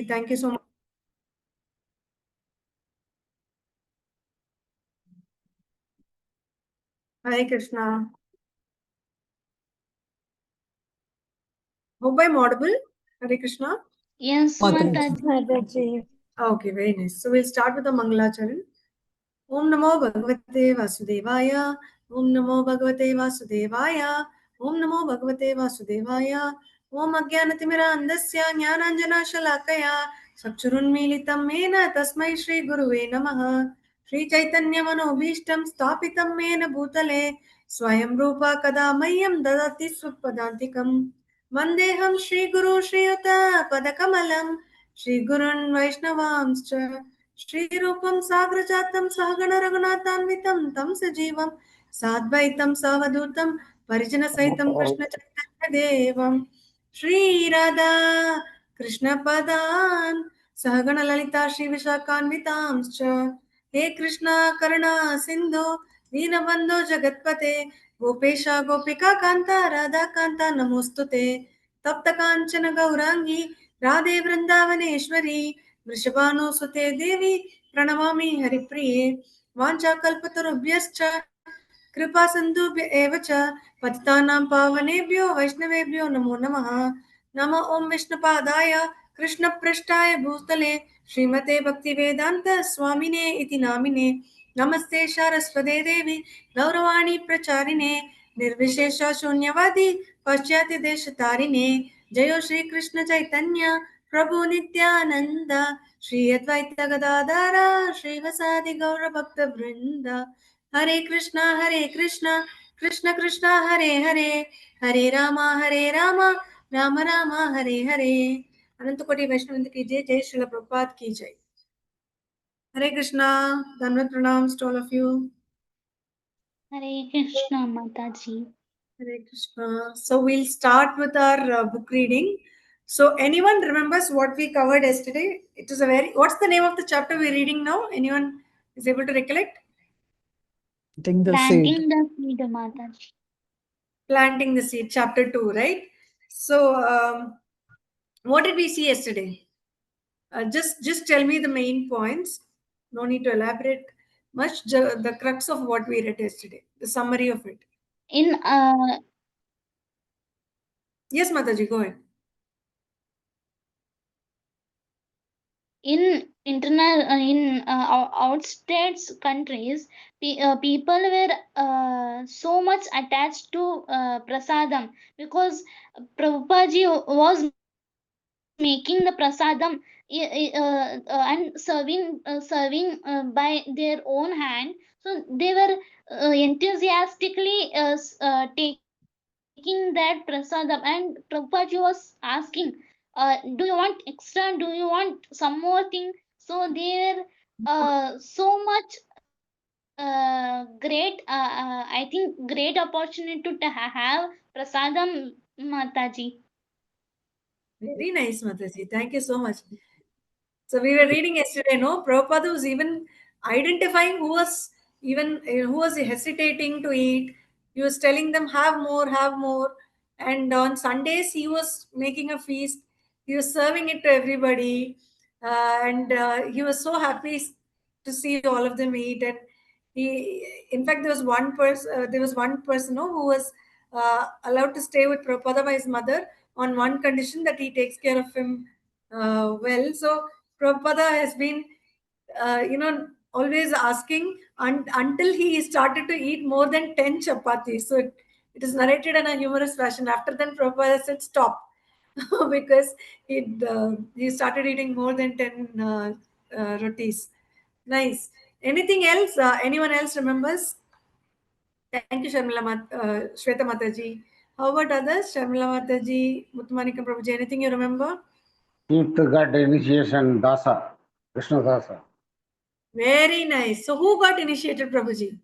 Thank you so much. Hare Krishna. Hope I'm audible. Hare Krishna. Yes, Mataji. Okay, very nice. So we'll start with the Mangalacharan. Om Namo Bhagavate Vasudevaya. Om Namo Bhagavate Vasudevaya. Om Namo Bhagavate Vasudevaya. Om Ajnanatimira Andasya Jnananjana Shalakaya. Sakshurunmilitam Mena Tasmai Shri Guruve Namaha. Shri Chaitanya Manobhishtam Stapitam Mena Bhutale. Swayam Rupa Kada Mayam Dadati Swapadantikam. Vandeham Shri Guru Shri Yuta Padakamalam. Shri Gurun Vaishnavamscha. श्रीरूपं साग्रजातं सहगण रघुनाथान्वितं तं सजीवं साद्वैतं सावधूतं परिजनसहितं कृष्णचैतन्यदेवं श्रीराधा कृष्णपदान् सहगण ललिता श्रीविशाखान्वितांश्च हे कृष्णा करुणा सिन्धु दीनबन्धो जगत्पते गोपेश गोपिका कान्ता राधा कान्ता नमोऽस्तुते तप्त काञ्चन गौराङ्गी राधे वृन्दावनेश्वरी वृषभानुसुते देवी प्रणमामि हरिप्रिये वाञ्छाकल्पतरुभ्यश्च कृपा सिन्धुभ्य एव च पतितानां पावनेभ्यो वैष्णवेभ्यो नमो नमः नमः ॐ विष्णुपादाय कृष्णपृष्ठाय भूतले श्रीमते भक्तिवेदान्त स्वामिने इति नामिने नमस्ते सारस्वते देवी गौरवाणी प्रचारिणे निर्विशेष शून्यवादी पाश्चात्य देश तारिणे जयो श्री कृष्ण चैतन्य प्रभु नित्यानंद श्री अद्वैत गदाधर श्रीवासादि गौर भक्त वृंद हरे कृष्णा कृष्ण कृष्णा हरे हरे हरे रामा राम राम हरे हरे अनंत कोटि वैष्णव की जय जय श्रील प्रभुपाद की जय हरे कृष्णा धन्यवाद प्रणाम to all of you Hare Krishna, Mataji. Hare Krishna. So we'll start with our book reading. So anyone remembers what we covered yesterday? It is a very, what's the name of the chapter we're reading now? Anyone is able to recollect? Planting the seed, Mataji. Planting the seed, chapter 2, right? So what did we see yesterday? Just tell me the main points. No need to elaborate much. The crux of what we read yesterday, the summary of it. In Yes, Mataji, go ahead. in outstates countries, people were so much attached to prasadam, because Prabhupada was making the prasadam and serving by their own hand. So they were enthusiastically taking that prasadam, and Prabhupada was asking, do you want extra, do you want some more thing? So they were so much great, I think great opportunity to have prasadam, Mataji. Very nice, Mataji. Thank you so much. So we were reading yesterday, no? Prabhupada was even identifying who was hesitating to eat. He was telling them, have more, have more. And on Sundays, he was making a feast. He was serving it to everybody. And he was so happy to see all of them eat. And in fact, there was one person, no, who was allowed to stay with Prabhupada by his mother on one condition, that he takes care of him well. So Prabhupada has been, always asking until he started to eat more than 10 chapatis. So it is narrated in a humorous fashion. After then, Prabhupada said, stop, because he started eating more than 10 rotis. Nice. Anything else? Anyone else remembers? Thank you, Shweta Mataji. How about others? Sharmila Mataji, Mutmanika Prabhuji, anything you remember? Keith got initiation Dasa, Krishna Dasa. Very nice. So who got initiated, Prabhuji?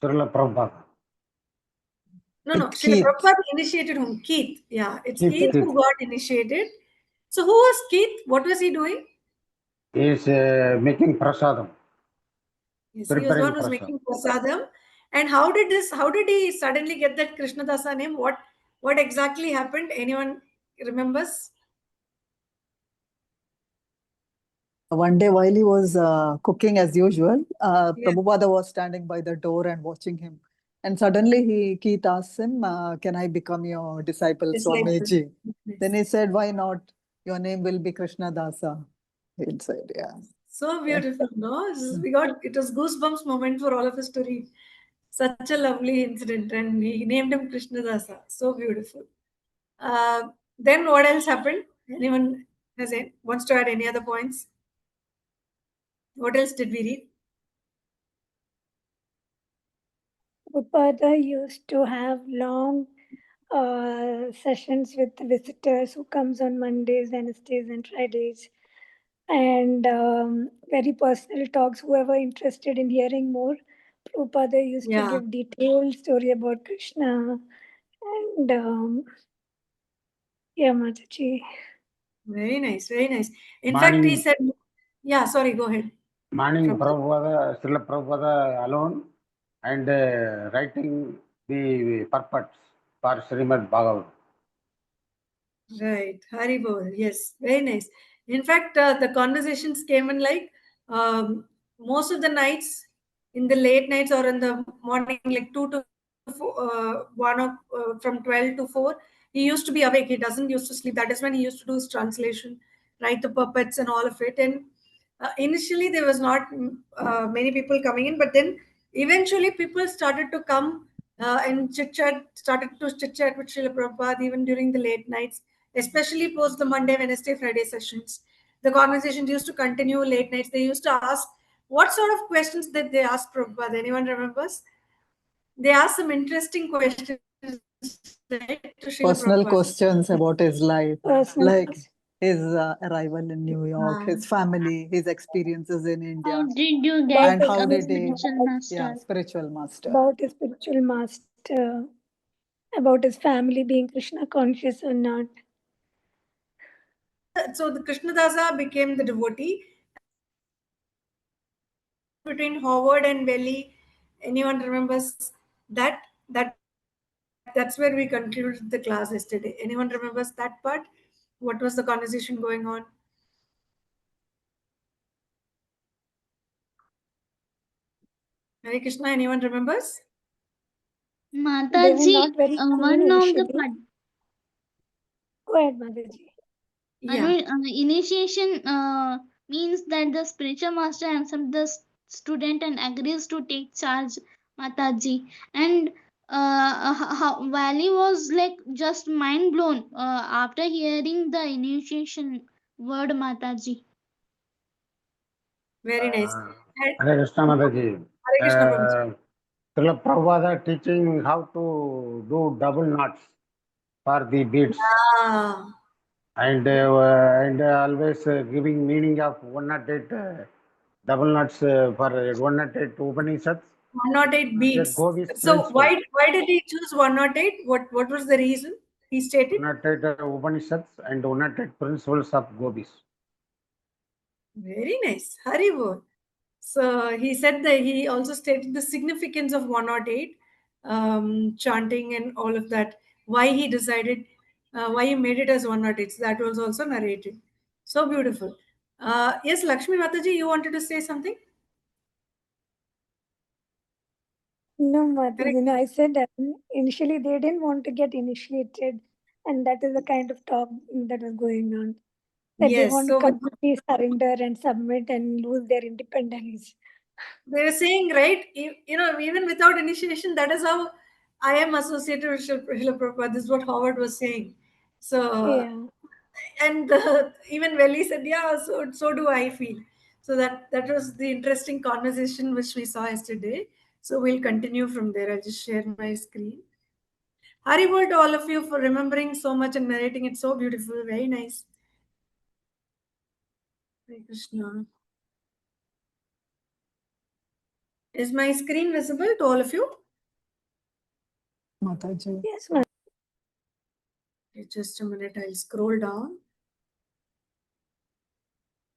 Srila Prabhupada. No. Srila Prabhupada initiated whom? Keith. Yeah, it's Keith who got initiated. So who was Keith? What was he doing? He is making prasadam. Yes, he was one who was making prasadam. And how did he suddenly get that Krishna Dasa name? What exactly happened? Anyone remembers? One day while he was cooking as usual, Yeah. Prabhupada was standing by the door and watching him. And suddenly Keith asked him, can I become your disciple, Swamiji? Then he said, why not? Your name will be Krishna Dasa. He said, yeah. So beautiful, no? It was goosebumps moment for all of us to read. Such a lovely incident, and he named him Krishnadasa. So beautiful. Then what else happened? Anyone wants to add any other points? What else did we read? Prabhupada used to have long sessions with visitors who comes on Mondays, Wednesdays, and Fridays, and very personal talks. Whoever interested in hearing more, Prabhupada used to give detailed story about Krishna, and yeah, Mataji. Very nice, very nice. In Morning. fact, he said, yeah, sorry, go ahead. Morning Prabhupada, Srila Prabhupada alone and writing the purports for Srimad Bhagavatam. Right, Haribol, yes, very nice. In fact, the conversations came in like most of the nights, in the late nights or in the morning, like 1 from 12 to 4, he used to be awake. He doesn't used to sleep. That is when he used to do his translation, write the puppets and all of it. And initially, there was not many people coming in, but then eventually people started to come and started to chit chat with Srila Prabhupada even during the late nights, especially post the Monday, Wednesday, Friday sessions. The conversations used to continue late nights. They used to ask, what sort of questions did they ask Prabhupada? Anyone remembers? They asked some interesting questions, right, to Srila Personal Prabhupada. questions about his life, like his arrival in New York, his family, his experiences in India. How did you get and how did he, spiritual master? yeah, spiritual master. About his spiritual master, about his family being Krishna conscious or not. So the Krishnadasa became the devotee. Between Howard and Valley, anyone remembers that? That's where we concluded the class yesterday. Anyone remembers that part? What was the conversation going on? Hare Krishna, anyone remembers? They were Mataji, not very keen one of the initially. Go ahead, Mataji. Yeah. Initiation means that the spiritual master accepts the student and agrees to take charge, Mataji. And Valley was like just mind blown after hearing the initiation word, Mataji. Very nice. Hare Krishna Mataji. Hare Krishna, Prabhuji. Srila Prabhupada teaching how to do double knots for the beads. Ah, And always giving meaning of 108 double knots for 108 Upanishads. 108 beats. Govi's So principle. why did he choose 108? What was the reason he stated? 108 Upanishads and 108 principles of Gopis. Very nice. Haribol. So he said that he also stated the significance of 108 chanting and all of that. Why he decided, why he made it as 108. So that was also narrated. So beautiful. Yes, Lakshmi Mataji, you wanted to say something? No, Mataji, no, I said that initially they didn't want to get initiated, and that is the kind of talk that was going on. That they Yes. want to So completely surrender and submit and lose their independence. they were saying, right, even without initiation, that is how I am associated with Srila Prabhupada. This is what Howard was saying. So, Yeah. and even Veli said, yeah, so do I feel. So that was the interesting conversation which we saw yesterday. So we'll continue from there. I'll just share my screen. Haribol to all of you for remembering so much and narrating it so beautiful. Very nice. Hare Krishna. Is my screen visible to all of you? Mataji. Yes, Mataji. Okay, just a minute, I'll scroll down.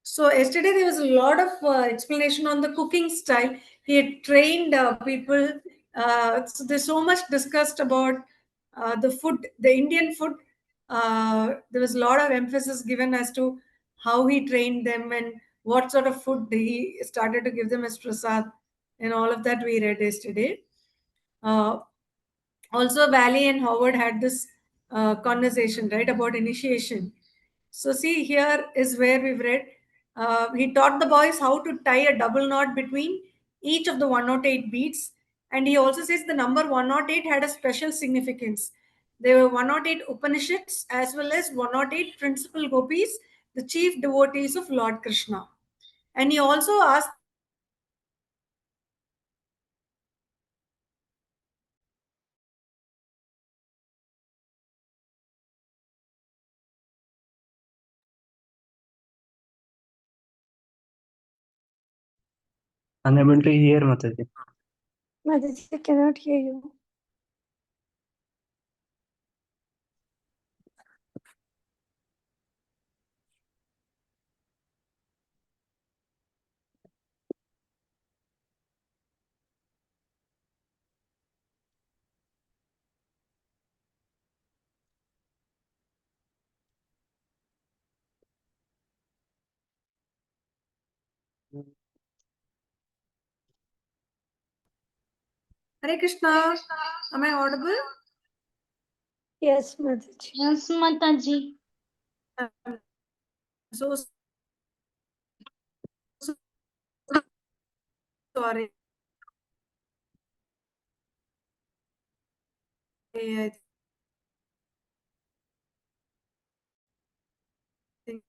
So yesterday there was a lot of explanation on the cooking style. He had trained people. So there's so much discussed about the food, the Indian food. There was a lot of emphasis given as to how he trained them and what sort of food he started to give them as prasad, and all of that we read yesterday. Uh, Also, Valley and Howard had this conversation, right, about initiation. So, see, here is where we've read. He taught the boys how to tie a double knot between each of the 108 beads. And he also says the number 108 had a special significance. There were 108 Upanishads as well as 108 principal gopis, the chief devotees of Lord Krishna. And he also asked them to say the Hare Krishna mantra Unable to hear, Mataji. Mataji cannot hear you. Hare Krishna. Am I audible? Yes, Mataji. Yes, Mataji. I'm so sorry. I think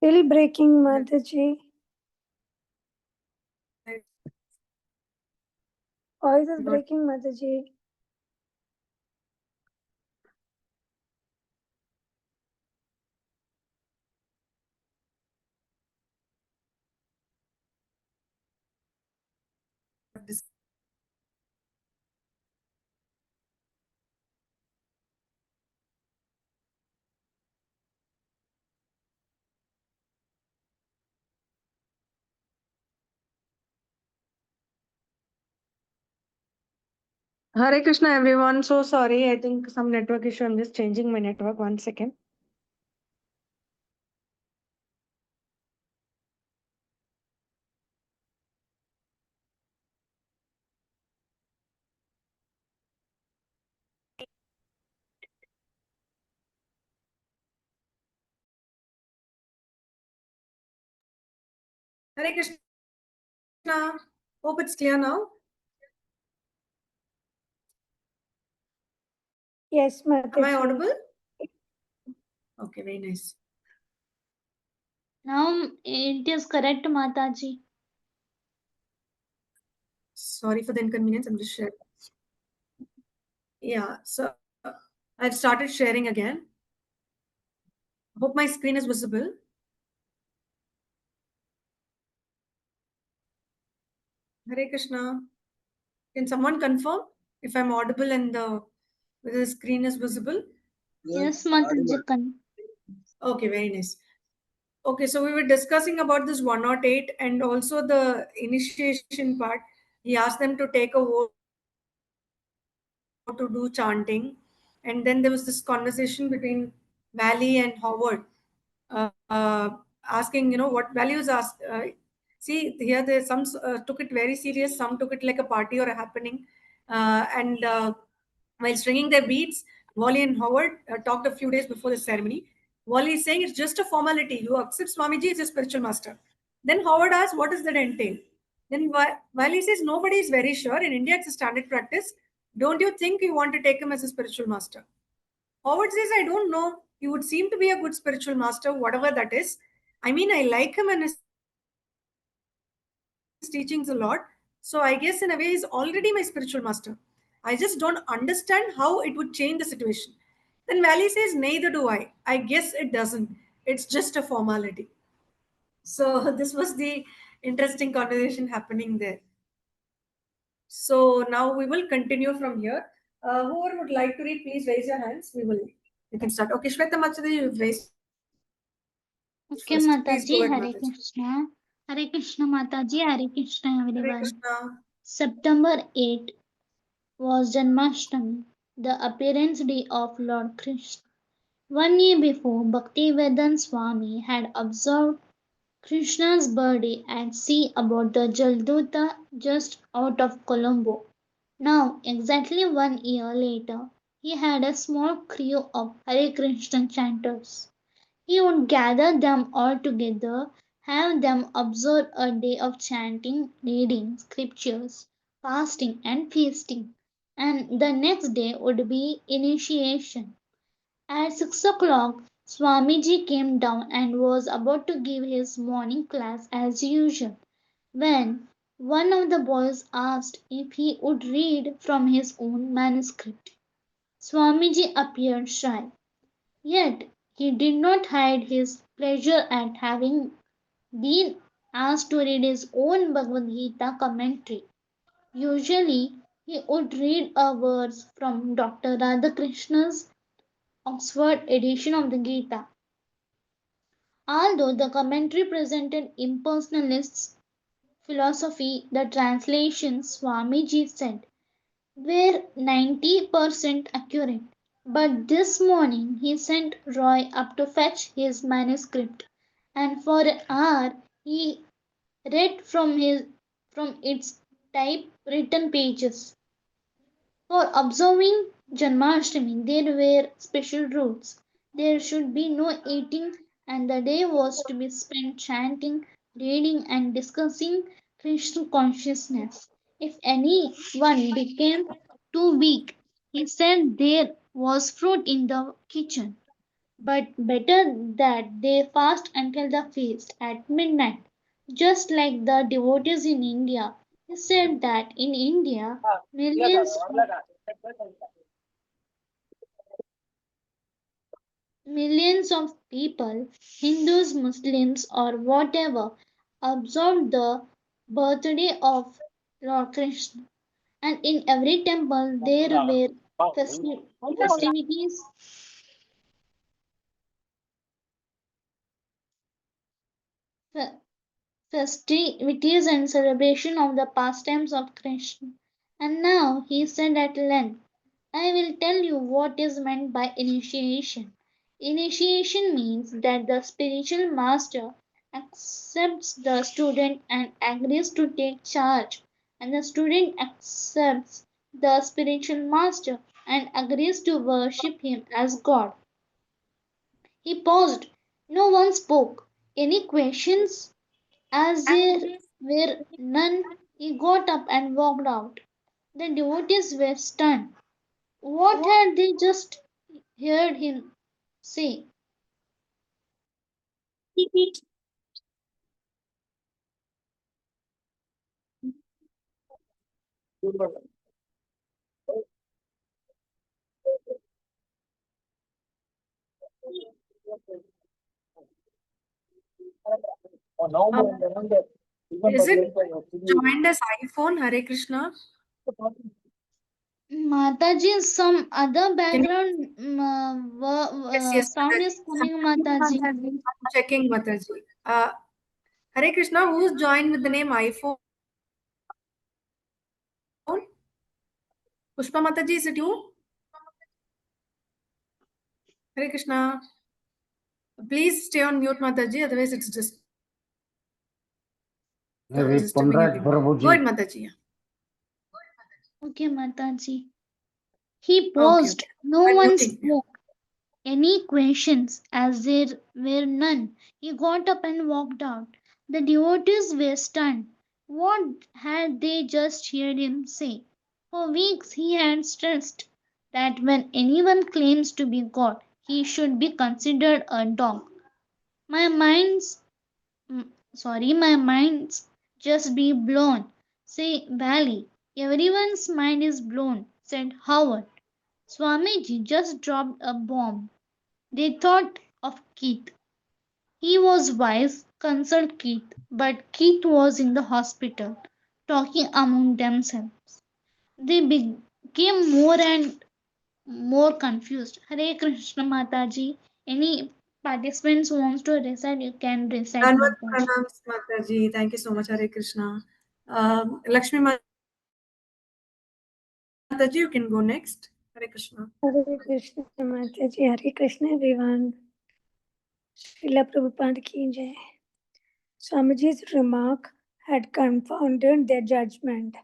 Still breaking, Mataji. Voice is breaking, Mataji. Hare Krishna, everyone. So sorry. I think some network issue. I'm just changing my network. 1 second. Hare Krishna. Hope it's clear now. Yes, Am I Mataji. audible? Okay, very nice. Now it is correct, Mataji. Sorry for the inconvenience. I'm just sharing. Yeah, so I've started sharing again. Hope my screen is visible. Hare Krishna. Can someone confirm if I'm audible and whether the screen is visible? Yes, Mataji. Okay, very nice. Okay, so we were discussing about this 108 and also the initiation part. He asked them to take a vow to do chanting. And then there was this conversation between Valley and Howard, asking, what values asked. See, here they some took it very serious, some took it like a party or a happening. And while stringing their beads, Wally and Howard talked a few days before the ceremony. Wally is saying it's just a formality. You accept Swamiji as a spiritual master. Then Howard asks, what does that entail? Then Wally says, nobody is very sure. In India, it's a standard practice. Don't you think you want to take him as a spiritual master? Howard says, I don't know. He would seem to be a good spiritual master, whatever that is. I mean, I like him and his teachings a lot. So I guess in a way, he's already my spiritual master. I just don't understand how it would change the situation. Then Valley says, neither do I. I guess it doesn't. It's just a formality. So this was the interesting conversation happening there. So now we will continue from here. Whoever would like to read, please raise your hands. We can start. Okay, Shweta Machadi, you've raised Okay, first. Please Mataji. go ahead, Hare Mataji. Krishna. Hare Krishna, Mataji. Hare Krishna, Hare everyone. Krishna. September 8 was Janmashtami, the appearance day of Lord Krishna. 1 year before, Bhaktivedanta Swami had observed Krishna's birthday and see about the Jalduta just out of Colombo. Now, exactly 1 year later, he had a small crew of Hare Krishna chanters. He would gather them all together, have them observe a day of chanting, reading scriptures, fasting, and feasting, and the next day would be initiation. At 6 o'clock, Swamiji came down and was about to give his morning class as usual, when one of the boys asked if he would read from his own manuscript. Swamiji appeared shy, yet he did not hide his pleasure at having been asked to read his own Bhagavad Gita commentary. Usually, he would read a verse from Dr. Radhakrishna's Oxford edition of the Gita. Although the commentary presented impersonalist philosophy, the translations Swamiji said were 90% accurate. But this morning he sent Roy up to fetch his manuscript, and for an hour he read from its typewritten pages. For observing Janmashtami, there were special rules. There should be no eating, and the day was to be spent chanting, reading, and discussing Krishna consciousness. If anyone became too weak, he said there was fruit in the kitchen. But better that they fast until the feast at midnight, just like the devotees in India. He said that in India, millions millions of people, Hindus, Muslims, or whatever, observed the birthday of Lord Krishna. And in every temple, there were festivities, fe- festivities and celebration of the pastimes of Krishna. And now he said at length, I will tell you what is meant by initiation. Initiation means that the spiritual master accepts the student and agrees to take charge, and the student accepts the spiritual master and agrees to worship him as God. He paused. No one spoke. Any questions? As there were none, he got up and walked out. The devotees were stunned. What had they just heard him say? Is it joined as iPhone, Hare Krishna? Mataji, some other Can you? background Yes, yes, sound is Mataji. coming, Mataji. I'm checking, Mataji. Hare Krishna, who's joined with the name iPhone? Pushpa Mataji, is it you? Hare Krishna. Please stay on mute, Mataji, otherwise it's just Maybe disturbing Punraj everyone. Go ahead, Prabhuji. Mataji. Okay, Mataji. He Okay, paused. okay. No I'm one muting. spoke. Any questions? As there were none, he got up and walked out. The devotees were stunned. What had they just heard him say? For weeks he had stressed that when anyone claims to be God, he should be considered a dog. My mind's my mind's just be blown. Say, Valley. Everyone's mind is blown, said Howard. Swamiji just dropped a bomb. They thought of Keith. He was wise, consult Keith, but Keith was in the hospital, talking among themselves. They became more and more confused. Hare Krishna Mataji. Any participants who wants to recite, you can recite Dhanvat Mataji. pranams, Mataji. Thank you so much, Hare Krishna. Lakshmi Mataji, you can go next. Hare Krishna. Hare Krishna Mataji, Hare Krishna everyone. Srila Prabhupada ki jai. Swamiji's remark had confounded their judgment.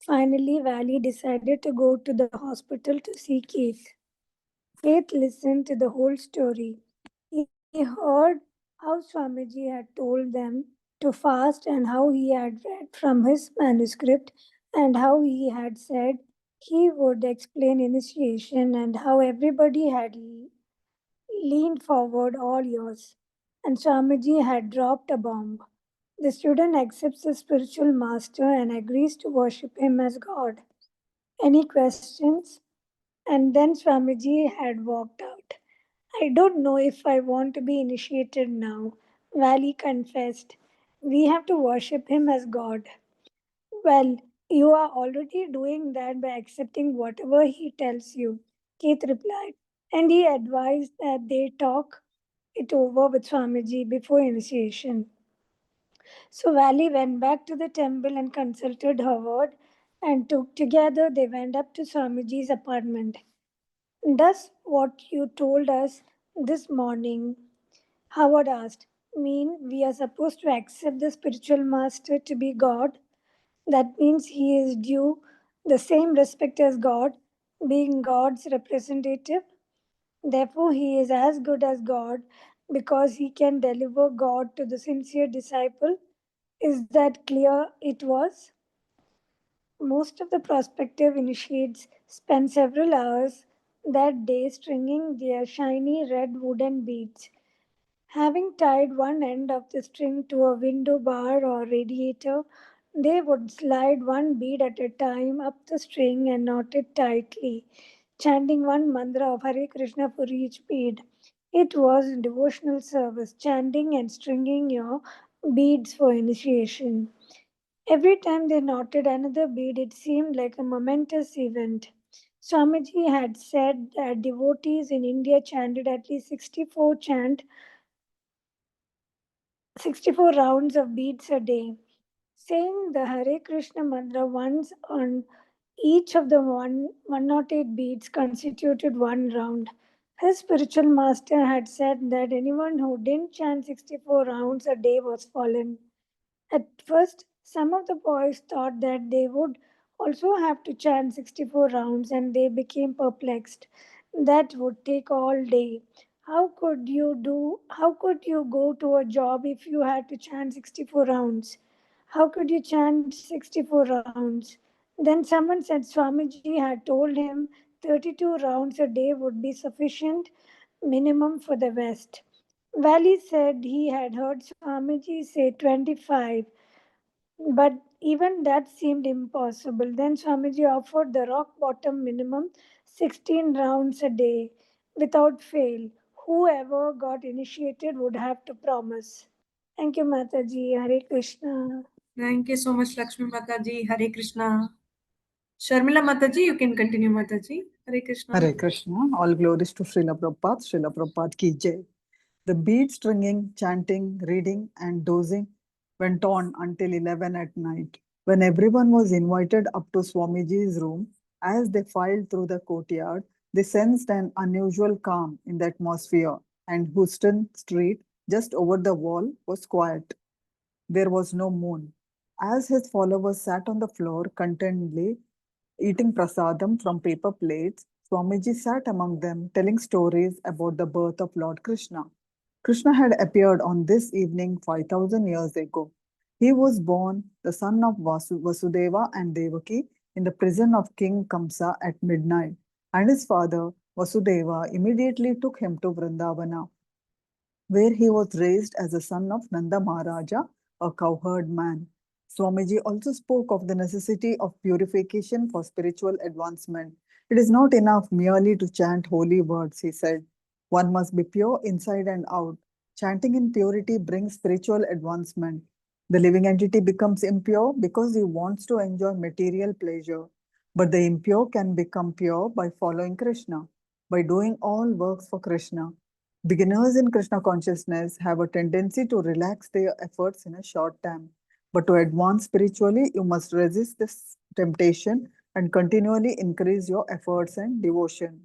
Finally, Valley decided to go to the hospital to see Keith. Keith listened to the whole story. He heard how Swamiji had told them to fast and how he had read from his manuscript and how he had said he would explain initiation and how everybody had leaned forward all years. And Swamiji had dropped a bomb. The student accepts the spiritual master and agrees to worship him as God. Any questions? And then Swamiji had walked out. I don't know if I want to be initiated now, Valley confessed. We have to worship him as God. Well, you are already doing that by accepting whatever he tells you, Keith replied. And he advised that they talk it over with Swamiji before initiation. So Valley went back to the temple and consulted Howard, and together they went up to Swamiji's apartment. Does what you told us this morning, Howard asked, mean we are supposed to accept the spiritual master to be God? That means he is due the same respect as God, being God's representative. Therefore, he is as good as God because he can deliver God to the sincere disciple. Is that clear? It was. Most of the prospective initiates spend several hours that day stringing their shiny red wooden beads. Having tied one end of the string to a window bar or radiator, they would slide one bead at a time up the string and knot it tightly, chanting one mantra of Hare Krishna for each bead. It was devotional service, chanting and stringing your beads for initiation. Every time they knotted another bead, it seemed like a momentous event. Swamiji had said that devotees in India chanted at least 64 rounds of beads a day. Saying the Hare Krishna mantra once on each of the 108 beads constituted one round. His spiritual master had said that anyone who didn't chant 64 rounds a day was fallen. At first, some of the boys thought that they would also have to chant 64 rounds and they became perplexed. That would take all day. How could you go to a job if you had to chant 64 rounds? How could you chant 64 rounds? Then someone said Swamiji had told him 32 rounds a day would be sufficient minimum for the West. Valley said he had heard Swamiji say 25, but even that seemed impossible. Then Swamiji offered the rock bottom minimum 16 rounds a day without fail. Whoever got initiated would have to promise. Thank you, Mataji. Hare Krishna. Thank you so much, Lakshmi Mataji. Hare Krishna. Sharmila Mataji, you can continue, Mataji. Hare Krishna. Hare Krishna. All glories to Srila Prabhupada. Srila Prabhupada ki jai. The bead stringing, chanting, reading, and dozing went on until 11 at night. When everyone was invited up to Swamiji's room, as they filed through the courtyard, they sensed an unusual calm in the atmosphere, and Houston Street, just over the wall, was quiet. There was no moon. As his followers sat on the floor contentedly eating prasadam from paper plates, Swamiji sat among them telling stories about the birth of Lord Krishna. Krishna had appeared on this evening 5,000 years ago. He was born the son of Vasudeva and Devaki in the prison of King Kamsa at midnight, and his father, Vasudeva, immediately took him to Vrindavana, where he was raised as a son of Nanda Maharaja, a cowherd man. Swamiji also spoke of the necessity of purification for spiritual advancement. It is not enough merely to chant holy words, he said. One must be pure inside and out. Chanting in purity brings spiritual advancement. The living entity becomes impure because he wants to enjoy material pleasure. But the impure can become pure by following Krishna, by doing all works for Krishna. Beginners in Krishna consciousness have a tendency to relax their efforts in a short time. But to advance spiritually, you must resist this temptation and continually increase your efforts and devotion.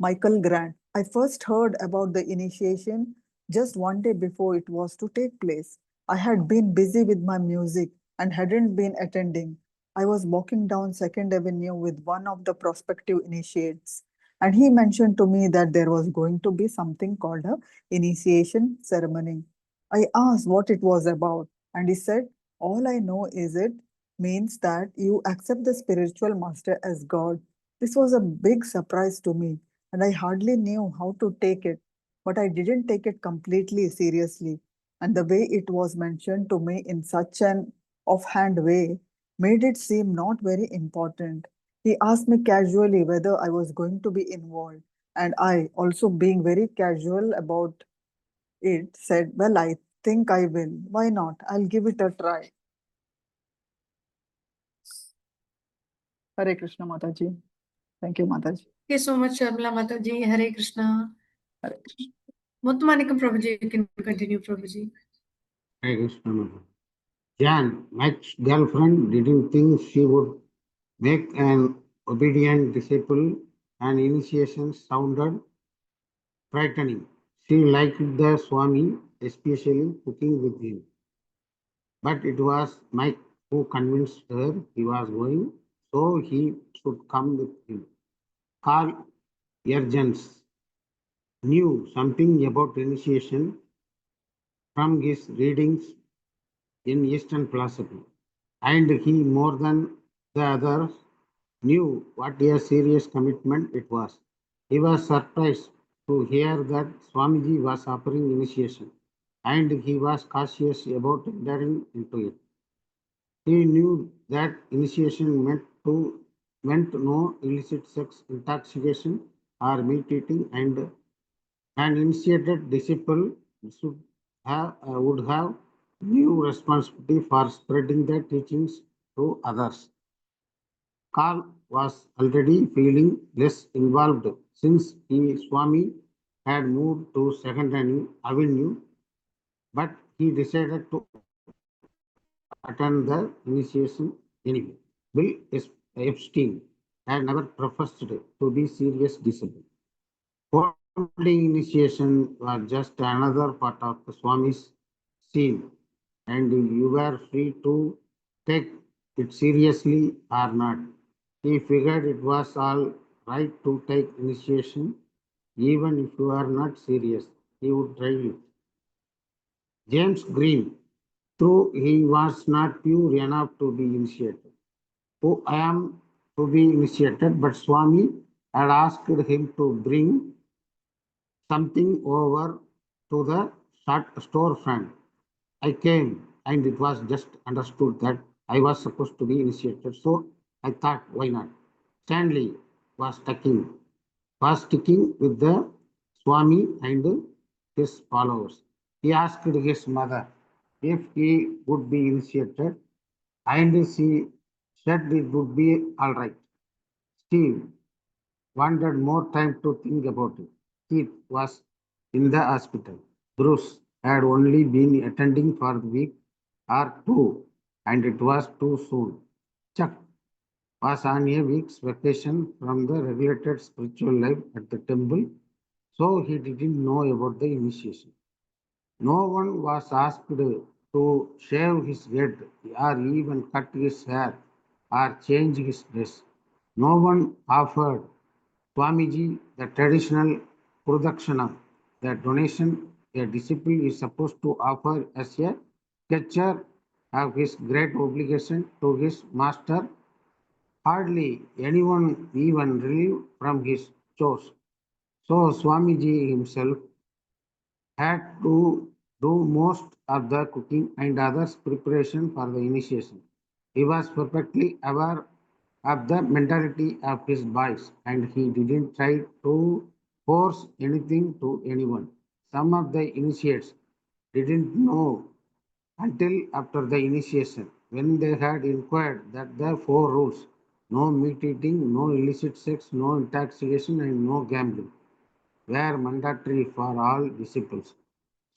Michael Grant. I first heard about the initiation Just one day before it was to take place, I had been busy with my music and hadn't been attending. I was walking down Second Avenue with one of the prospective initiates, and he mentioned to me that there was going to be something called a initiation ceremony. I asked what it was about, and he said, "All I know is it means that you accept the spiritual master as God." This was a big surprise to me, and I hardly knew how to take it, but I didn't take it completely seriously. And the way it was mentioned to me in such an offhand way made it seem not very important. He asked me casually whether I was going to be involved, and I, also being very casual about it, said, "Well, I think I will. Why not? I'll give it a try." Hare Krishna Mataji. Thank you, Mataji. Thank you so much, Sharmila Mataji. Hare Krishna. Hare Krishna. Mutmanikam Prabhuji, you can continue, Prabhuji. Hare Krishna Mataji. Jan, Mike's girlfriend, didn't think she would make an obedient disciple, and initiation sounded frightening. She liked the Swami, especially cooking with him. But it was Mike who convinced her he was going, so he should come with him. Carl Jurgens knew something about initiation from his readings in Eastern philosophy, and he, more than the others, knew what a serious commitment it was. He was surprised to hear that Swamiji was offering initiation, and he was cautious about entering into it. He knew that initiation meant no illicit sex, intoxication, or meat eating, and an initiated disciple would have new responsibility for spreading the teachings to others. Carl was already feeling less involved since Swami had moved to Second Avenue, but he decided to attend the initiation anyway. Bill Epstein had never professed to be serious disciple. Holding initiation was just another part of the Swami's scene, and you were free to take it seriously or not. He figured it was all right to take initiation, even if you are not serious. He would drive you. James Green, though he was not pure enough to be initiated. Oh, I am to be initiated, but Swami had asked him to bring something over to the storefront. I came, and it was just understood that I was supposed to be initiated. So I thought, why not? Stanley was sticking with the Swami and his followers. He asked his mother if he would be initiated, and she said it would be all right. Steve wanted more time to think about it. Keith was in the hospital. Bruce had only been attending for a week or two, and it was too soon. Chuck was on a week's vacation from the regulated spiritual life at the temple, so he didn't know about the initiation. No one was asked to shave his head or even cut his hair or change his dress. No one offered Swamiji the traditional Prudakshanam, the donation a disciple is supposed to offer as a gesture of his great obligation to his master. Hardly anyone even relieved from his chores. So Swamiji himself had to do most of the cooking and others preparation for the initiation. He was perfectly aware of the mentality of his boys, and he didn't try to force anything to anyone. Some of the initiates didn't know until after the initiation, when they had inquired that the four rules: no meat eating, no illicit sex, no intoxication, and no gambling were mandatory for all disciples.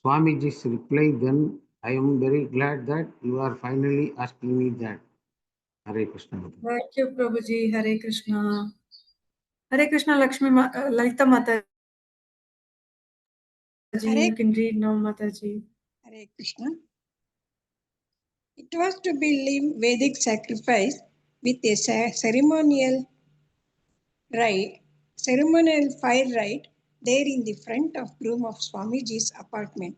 Swamiji's reply then, I am very glad that you are finally asking me that. Hare Krishna. Thank you, Prabhuji. Hare Krishna. Hare Krishna, Lalita Mataji. You can read now, Mataji. Hare Krishna. It was to be Vedic sacrifice with a ceremonial fire rite there in the front of room of Swamiji's apartment.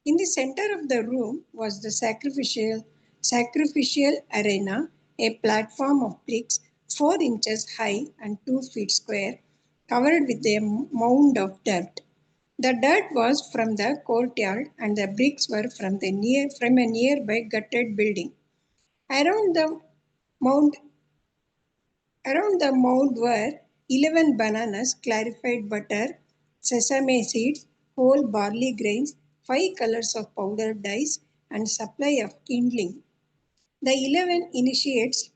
In the center of the room was the sacrificial arena, a platform of bricks 4 inches high and 2 feet square, covered with a mound of dirt. The dirt was from the courtyard and the bricks were from a nearby gutted building. Around the mound were 11 bananas, clarified butter, sesame seeds, whole barley grains, 5 colors of powdered dyes, and supply of kindling. The 11 initiates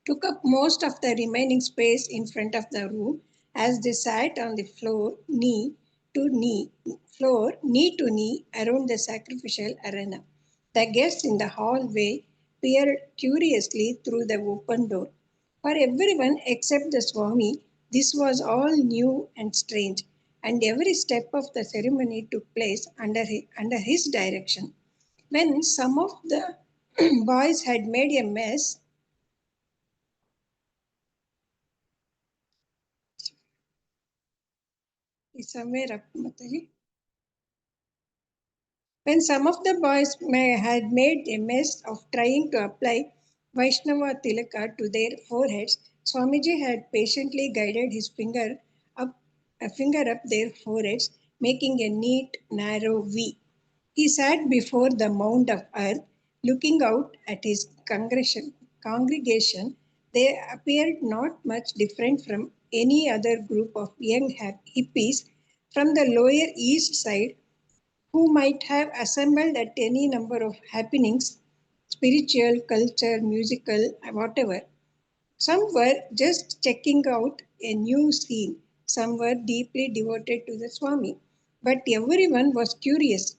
took up most of the remaining space in front of the room as they sat on the floor, knee to knee around the sacrificial arena. The guests in the hallway peered curiously through the open door. For everyone except the Swami, this was all new and strange, and every step of the ceremony took place under his direction. When some of the boys had made a mess, somewhere up, Mataji. When some of the boys had made a mess of trying to apply Vaishnava Tilaka to their foreheads, Swamiji had patiently guided his finger up their foreheads, making a neat, narrow V. He sat before the mound of earth, looking out at his congregation. They appeared not much different from any other group of young hippies from the lower east side who might have assembled at any number of happenings, spiritual, culture, musical, whatever. Some were just checking out a new scene, some were deeply devoted to the Swami, but everyone was curious.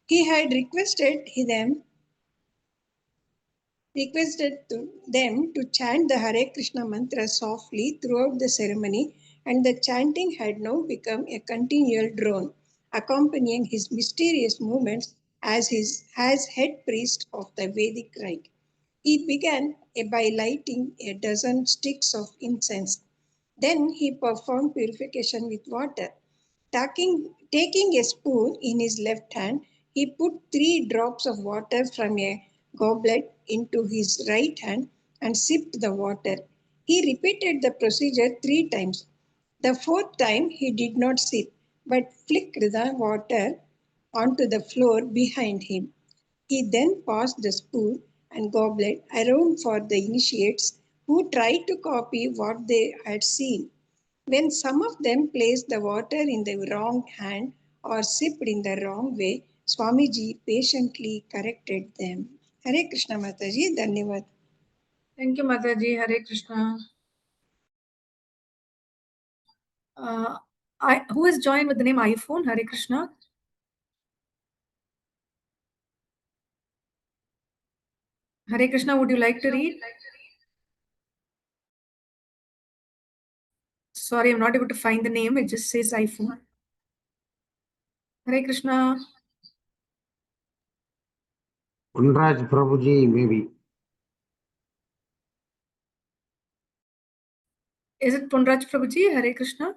He had requested them to chant the Hare Krishna mantra softly throughout the ceremony, and the chanting had now become a continual drone, accompanying his mysterious movements as head priest of the Vedic rite. He began by lighting a dozen sticks of incense. Then he performed purification with water. Taking a spoon in his left hand, he put 3 drops of water from a goblet into his right hand and sipped the water. He repeated the procedure 3 times. The 4th time he did not sip, but flicked the water onto the floor behind him. He then passed the spoon and goblet around for the initiates who tried to copy what they had seen. When some of them placed the water in the wrong hand or sipped in the wrong way, Swamiji patiently corrected them. Hare Krishna Mataji, Dhanyavad. Thank you, Mataji. Hare Krishna. Who has joined with the name iPhone? Hare Krishna. Hare Krishna, would you like to read? Sorry, I'm not able to find the name. It just says iPhone. Hare Krishna. Unraj Prabhuji, maybe. Is it Punraj Prabhuji? Hare Krishna.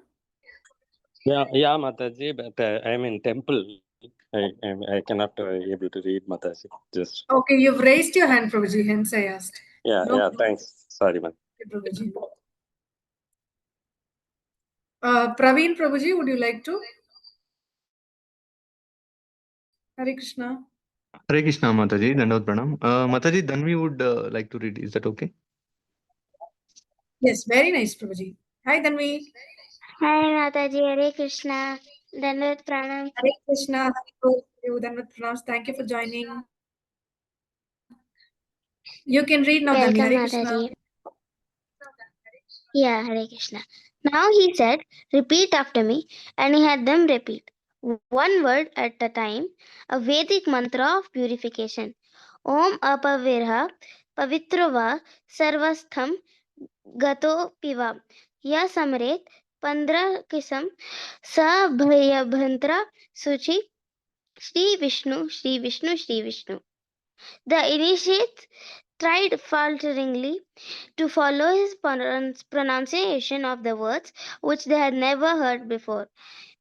Yeah, Mataji, but I'm in temple. I cannot able to read, Mataji. Just Okay, you've raised your hand, Prabhuji, hence I asked. yeah. Thanks. Sorry, Mataji. Prabhuji. Praveen Prabhuji, would you like to? Hare Krishna. Hare Krishna, Mataji. Dandavad Pranam. Mataji, Dhanvi would like to read. Is that okay? Yes, very nice, Prabhuji. Hi, Dhanvi. Hi Mataji, Hare Krishna. Dandavad Pranam. Hare Krishna. Dhanvat Pranams. Thank you for joining. You can read now, Dhanvi. Welcome Hare Krishna. Mataji. Yeah, Hare Krishna. Now he said, repeat after me, and he had them repeat. One word at a time, a Vedic mantra of purification. Om apavirha pavitrova sarvastham gato piva. Ya samret 15 kisam Sabhayabhantra Suchi Shri Vishnu, Shri Vishnu, Shri Vishnu. The initiates tried falteringly to follow his pronunciation of the words which they had never heard before.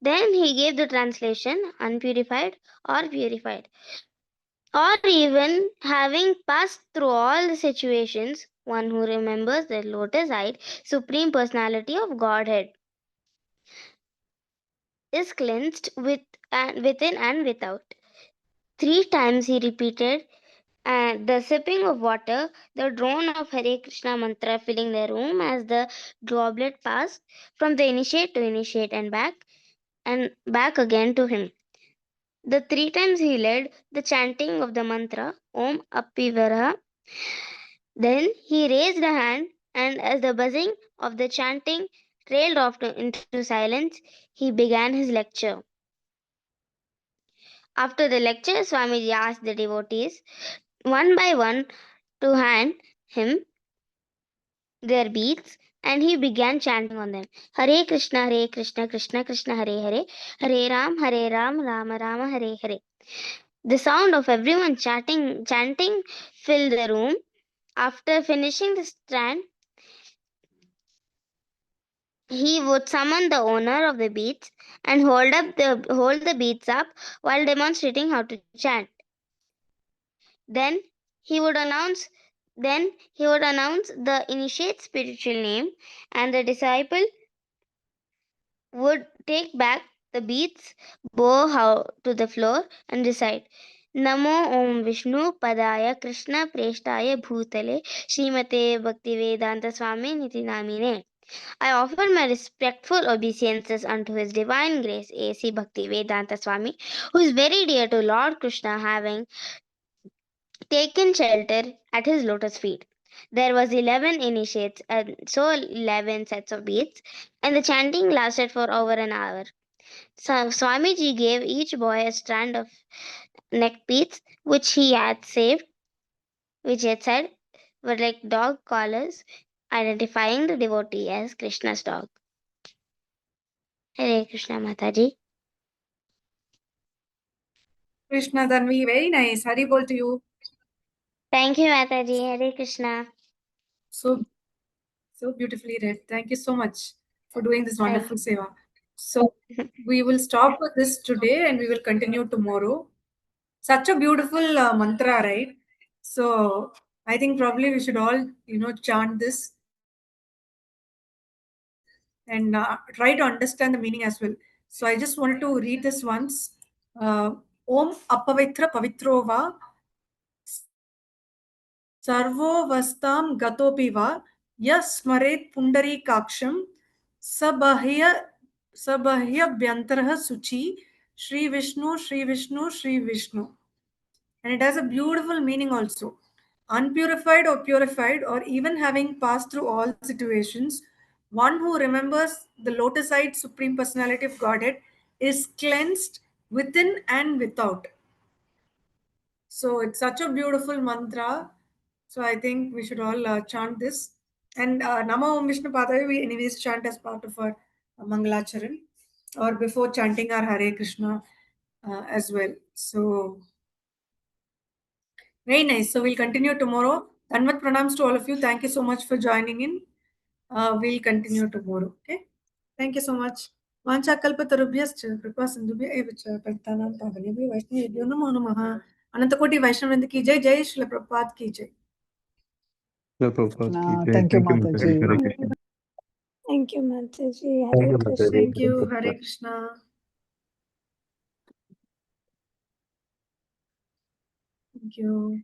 Then he gave the translation unpurified or purified. Or even having passed through all the situations, one who remembers the lotus-eyed Supreme Personality of Godhead is cleansed within and without. 3 times he repeated the sipping of water, the drone of Hare Krishna mantra filling the room as the goblet passed from the initiate to initiate and back again to him. The 3 times he led the chanting of the mantra Om Apivaraha. Then he raised a hand, and as the buzzing of the chanting trailed off into silence, he began his lecture. After the lecture, Swamiji asked the devotees one by one to hand him their beads, and he began chanting on them. Hare Krishna, Krishna Krishna, Hare Hare, Hare Ram, Rama Rama, Hare Hare. The sound of everyone chanting filled the room. After finishing the chant, he would summon the owner of the beads and hold the beads up while demonstrating how to chant. Then he would announce the initiate's spiritual name, and the disciple would take back the beads, bow how to the floor, and recite Namo Om Vishnu Padaya Krishna Preshtaya Bhutale Srimate Bhaktivedanta Swami Niti Namine. I offer my respectful obeisances unto His Divine Grace A.C. Bhaktivedanta Swami, who is very dear to Lord Krishna, having taken shelter at his lotus feet. There was 11 initiates, and so 11 sets of beads, and the chanting lasted for over an hour. Swamiji gave each boy a strand of neck beads, which he had said were like dog collars, identifying the devotee as Krishna's dog. Hare Krishna Mataji. Krishna Dhanvi, very nice. Hari bol to you. Thank you, Mataji. Hare Krishna. So beautifully read. Thank you so much for doing this wonderful seva. So we will stop with this today and we will continue tomorrow. Such a beautiful mantra, right? So I think probably we should all, chant this and try to understand the meaning as well. So I just wanted to read this once. Om Apavitra Pavitrova Sarvo Vastam Gatopiva Yas Smaret Pundari Kaksham Sabahya Byantarha Suchi Shri Vishnu, Shri Vishnu, Shri Vishnu. And it has a beautiful meaning also. Unpurified or purified, or even having passed through all situations, one who remembers the lotus-eyed Supreme Personality of Godhead is cleansed within and without. So it's such a beautiful mantra. So I think we should all chant this. And Nama Om Vishnu Padaya, we anyways chant as part of our Mangalacharan or before chanting our Hare Krishna as well. So very nice. So we'll continue tomorrow. Dhanvat pranams to all of you. Thank you so much for joining in. We'll continue tomorrow. Okay. Thank you so much. Vancha kalpatarubhyascha kripa sindhubhya eva cha paritanam pavanebhyo vaishnavebhyo namo namaha. Anantakoti Vaishnav ki jai. Jai Srila Prabhupada ki jai. Prabhupada ki jai. Thank you, Thank you, Mataji. Mataji. Hare Krishna. Thank you, Mataji. Thank Hare you, Krishna. Mataji. Thank you. Hare Krishna. Thank you.